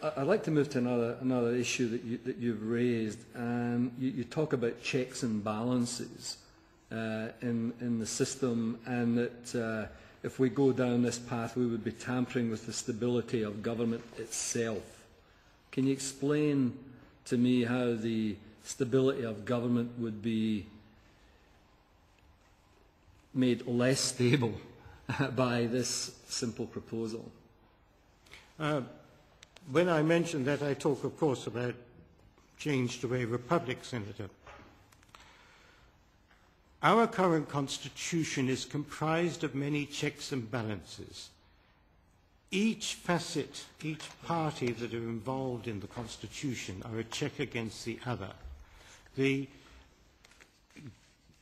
I'd like to move to another issue that you've raised. You talk about checks and balances in the system, and that if we go down this path, we would be tampering with the stability of government itself. Can you explain to me how the stability of government would be made less stable by this simple proposal? When I mention that, I talk, of course, about change to a republic, Senator. Our current constitution is comprised of many checks and balances. Each facet, each party that are involved in the constitution are a check against the other. The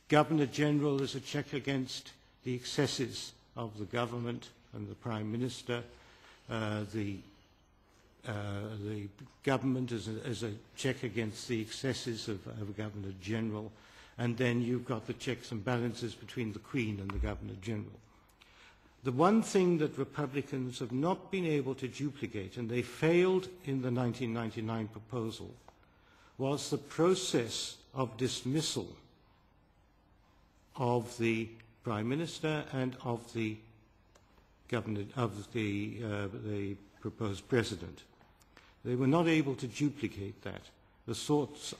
Governor-General is a check against the excesses of the government and the Prime Minister. The government is a check against the excesses of a Governor-General. And then you've got the checks and balances between the Queen and the Governor-General. The one thing that Republicans have not been able to duplicate, and they failed in the 1999 proposal, was the process of dismissal of the Prime Minister and of the Governor, of the proposed President. They were not able to duplicate that, the sort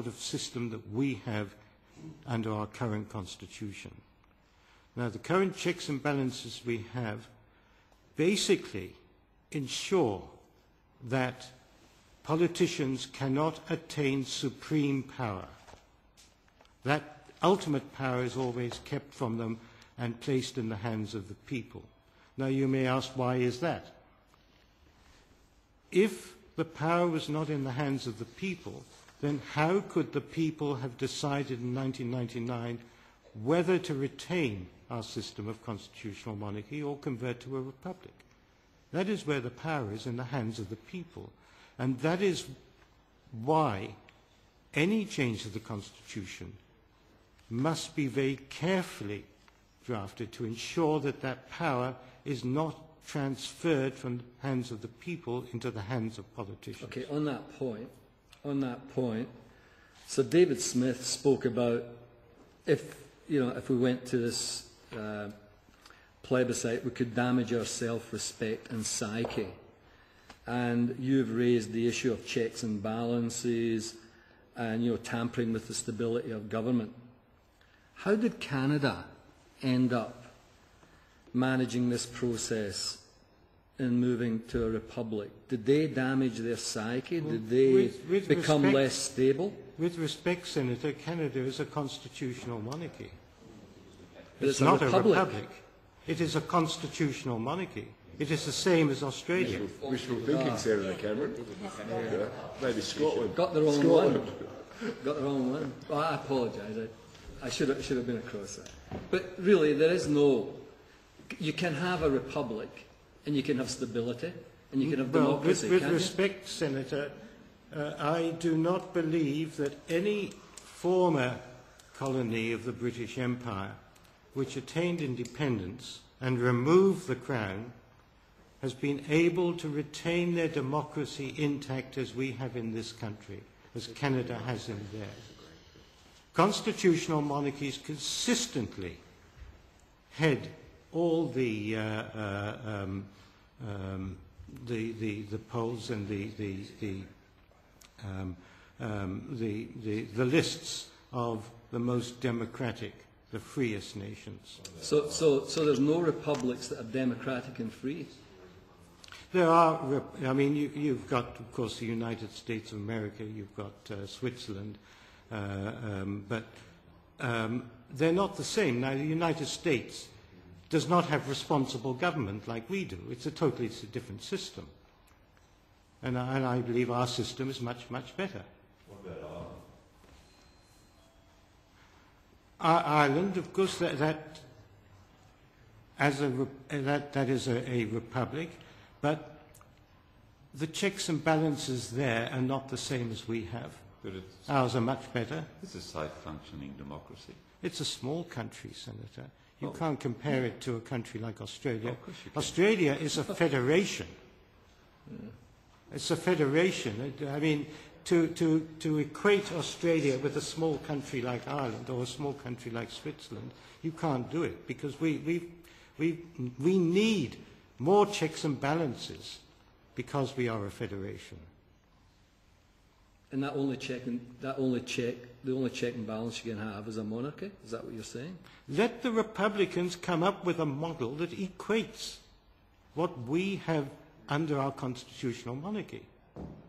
of system that we have under our current constitution. Now, the current checks and balances we have basically ensure that politicians cannot attain supreme power. That ultimate power is always kept from them and placed in the hands of the people. Now, you may ask, why is that? If the power was not in the hands of the people, then how could the people have decided in 1999 whether to retain our system of constitutional monarchy or convert to a republic? That is where the power is, in the hands of the people. And that is why any change to the Constitution must be very carefully drafted to ensure that that power is not transferred from the hands of the people into the hands of politicians. Okay, on that point, Sir David Smith spoke about if we went to this plebiscite, we could damage our self-respect and psyche. And you've raised the issue of checks and balances and tampering with the stability of government. How did Canada end up managing this process in moving to a republic? Did they damage their psyche? Did they become less stable? With respect, Senator, Canada is a constitutional monarchy. But it's not a republic. It is a constitutional monarchy. It is the same as Australia. Wishful thinking, Senator Cameron. Yeah. Maybe Scotland. Got the wrong one. Got the wrong one. Well, I apologise. I should have been across that. But really, there is no... You can have a republic, and you can have stability, and you can have democracy. With respect, Senator, I do not believe that any former colony of the British Empire which attained independence and removed the crown has been able to retain their democracy intact as we have in this country, as Canada has in theirs. Constitutional monarchies consistently head all the polls and the lists of the most democratic, the freest nations. So there's no republics that are democratic and free? There are, I mean, you've got, of course, the United States of America, you've got Switzerland, but they're not the same. Now, the United States does not have responsible government like we do. It's a totally different system. And I believe our system is much, much better. What about Ireland? Ireland, of course, that is a republic, but the checks and balances there are not the same as we have. Ours are much better. It's a safe-functioning democracy. It's a small country, Senator. You can't compare it to a country like Australia. Of course you can. Australia is a federation. It's a federation. I mean, to equate Australia with a small country like Ireland or a small country like Switzerland, you can't do it, because we need more checks and balances because we are a federation. And the only check and balance you can have is a monarchy? Is that what you're saying? Let the Republicans come up with a model that equates what we have under our constitutional monarchy.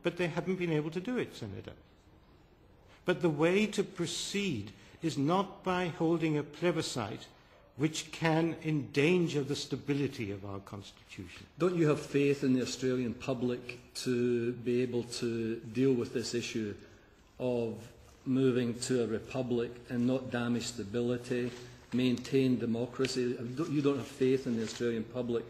But they haven't been able to do it, Senator. But the way to proceed is not by holding a plebiscite which can endanger the stability of our constitution. Don't you have faith in the Australian public to be able to deal with this issue of moving to a republic and not damage stability, maintain democracy? You don't have faith in the Australian public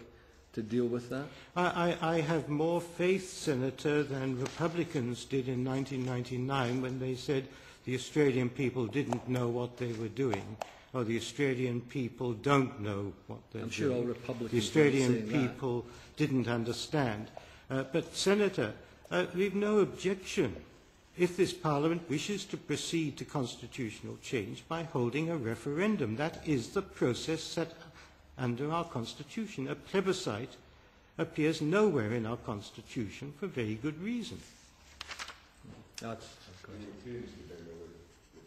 to deal with that? I have more faith, Senator, than Republicans did in 1999 when they said the Australian people didn't know what they were doing, or the Australian people don't know what they're doing. I'm sure all Republicans the Australian people didn't understand. But, Senator, we've no objection if this Parliament wishes to proceed to constitutional change by holding a referendum. That is the process set under our Constitution. A plebiscite appears nowhere in our Constitution for very good reason. That's good.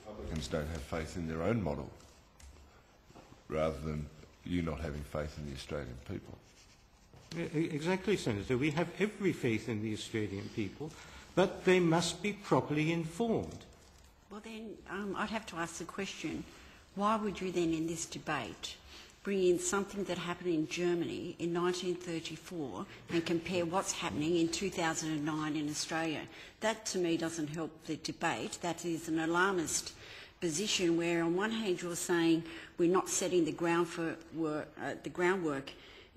Republicans don't have faith in their own model, rather than you not having faith in the Australian people. Exactly, Senator. We have every faith in the Australian people, but they must be properly informed. Well then, I'd have to ask the question, why would you then in this debate bring in something that happened in Germany in 1934 and compare what's happening in 2009 in Australia? That to me doesn't help the debate. That is an alarmist position where on one hand you're saying we're not setting the groundwork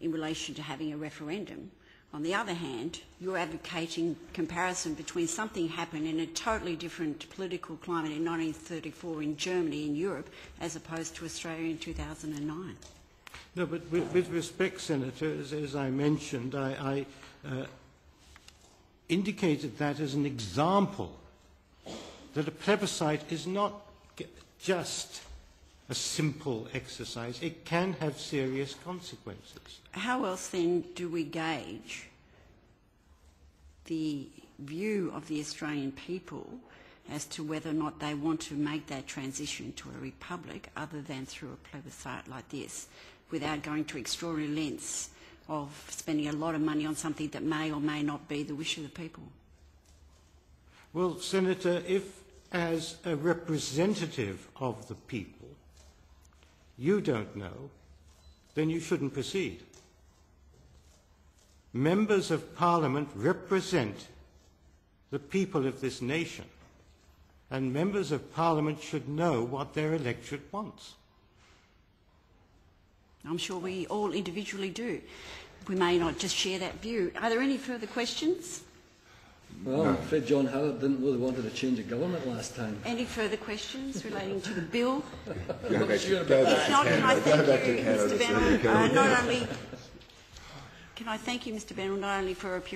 in relation to having a referendum. On the other hand, you're advocating comparison between something happened in a totally different political climate in 1934 in Germany, in Europe, as opposed to Australia in 2009. No, but with respect, Senator, as I mentioned, I indicated that as an example that a plebiscite is not just a simple exercise. It can have serious consequences. How else then do we gauge the view of the Australian people as to whether or not they want to make that transition to a republic other than through a plebiscite like this, without going to extraordinary lengths of spending a lot of money on something that may or may not be the wish of the people? Well, Senator, if as a representative of the people you don't know, then you shouldn't proceed. Members of Parliament represent the people of this nation, and members of Parliament should know what their electorate wants. I'm sure we all individually do. We may not just share that view. Are there any further questions? Well, I'm afraid John Howard didn't really want to change of government last time. Any further questions relating to the bill? Go back to If not, can I thank you, Canada, Mr. Benwell, not only for appearing